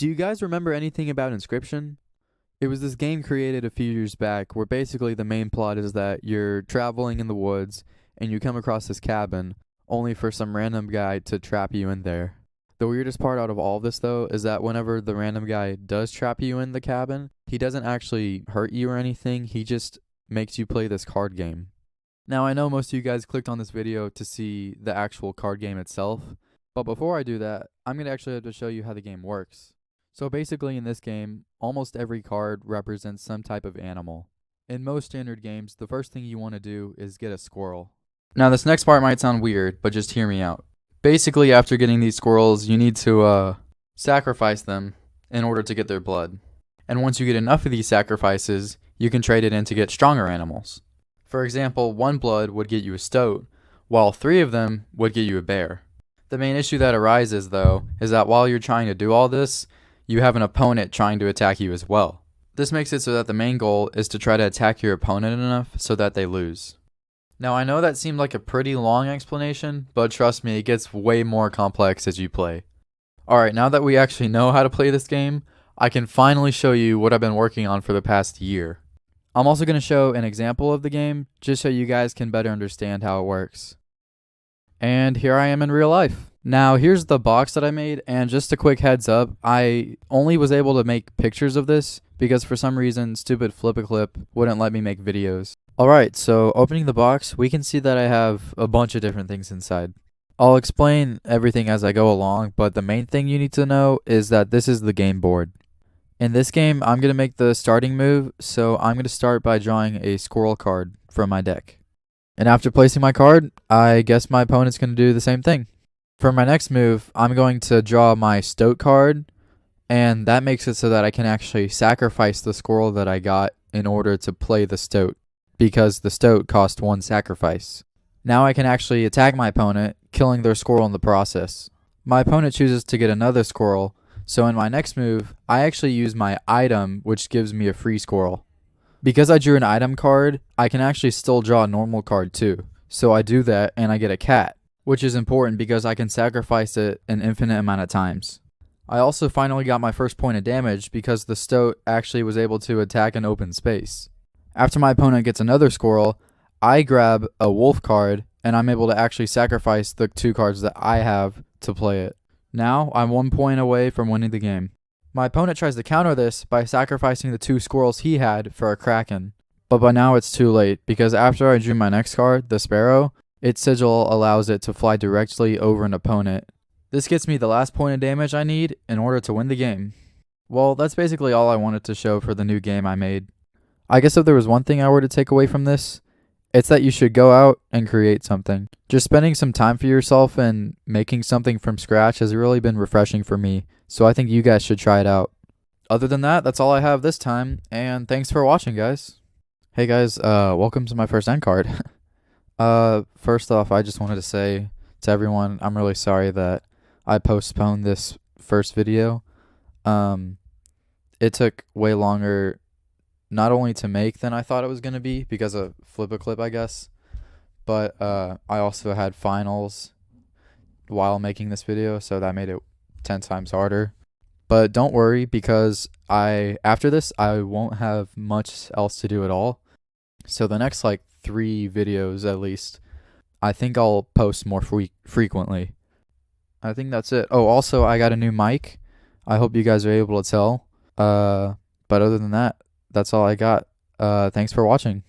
Do you guys remember anything about Inscription? It was this game created a few years back where basically the main plot is that you're traveling in the woods and you come across this cabin only for some random guy to trap you in there. The weirdest part out of all of this though is that whenever the random guy does trap you in the cabin, he doesn't actually hurt you or anything, he just makes you play this card game. Now I know most of you guys clicked on this video to see the actual card game itself, but before I do that, I'm going to actually have to show you how the game works. So basically in this game, almost every card represents some type of animal. In most standard games, the first thing you want to do is get a squirrel. Now this next part might sound weird, but just hear me out. Basically after getting these squirrels, you need to sacrifice them in order to get their blood. And once you get enough of these sacrifices, you can trade it in to get stronger animals. For example, one blood would get you a stoat, while 3 of them would get you a bear. The main issue that arises though, is that while you're trying to do all this, you have an opponent trying to attack you as well. This makes it so that the main goal is to try to attack your opponent enough so that they lose. Now I know that seemed like a pretty long explanation, but trust me, it gets way more complex as you play. Alright, now that we actually know how to play this game, I can finally show you what I've been working on for the past year. I'm also going to show an example of the game, just so you guys can better understand how it works. And here I am in real life. Now here's the box that I made, and just a quick heads up, I only was able to make pictures of this because for some reason stupid Flip-A-Clip wouldn't let me make videos. Alright, so opening the box, we can see that I have a bunch of different things inside. I'll explain everything as I go along, but the main thing you need to know is that this is the game board. In this game, I'm going to make the starting move, so I'm going to start by drawing a squirrel card from my deck. And after placing my card, I guess my opponent's going to do the same thing. For my next move, I'm going to draw my stoat card, and that makes it so that I can actually sacrifice the squirrel that I got in order to play the stoat, because the stoat cost 1 sacrifice. Now I can actually attack my opponent, killing their squirrel in the process. My opponent chooses to get another squirrel, so in my next move, I actually use my item, which gives me a free squirrel. Because I drew an item card, I can actually still draw a normal card too. So I do that and I get a cat, which is important because I can sacrifice it an infinite amount of times. I also finally got my first point of damage because the stoat actually was able to attack an open space. After my opponent gets another squirrel, I grab a wolf card and I'm able to actually sacrifice the 2 cards that I have to play it. Now I'm 1 point away from winning the game. My opponent tries to counter this by sacrificing the 2 squirrels he had for a kraken. But by now it's too late, because after I drew my next card, the sparrow, its sigil allows it to fly directly over an opponent. This gets me the last point of damage I need in order to win the game. Well, that's basically all I wanted to show for the new game I made. I guess if there was one thing I were to take away from this, it's that you should go out and create something. Just spending some time for yourself and making something from scratch has really been refreshing for me, so I think you guys should try it out. Other than that, that's all I have this time, and thanks for watching, guys. Hey guys, welcome to my first end card. First off, I just wanted to say to everyone, I'm really sorry that I postponed this first video. It took way longer not only to make than I thought it was going to be because of Flip-A-Clip, I guess, but I also had finals while making this video, so that made it 10 times harder. But don't worry, because after this I won't have much else to do at all. So the next 3 videos at least, I think I'll post more frequently. I think that's it. Oh, also I got a new mic. I hope you guys are able to tell. But other than that, that's all I got. Thanks for watching.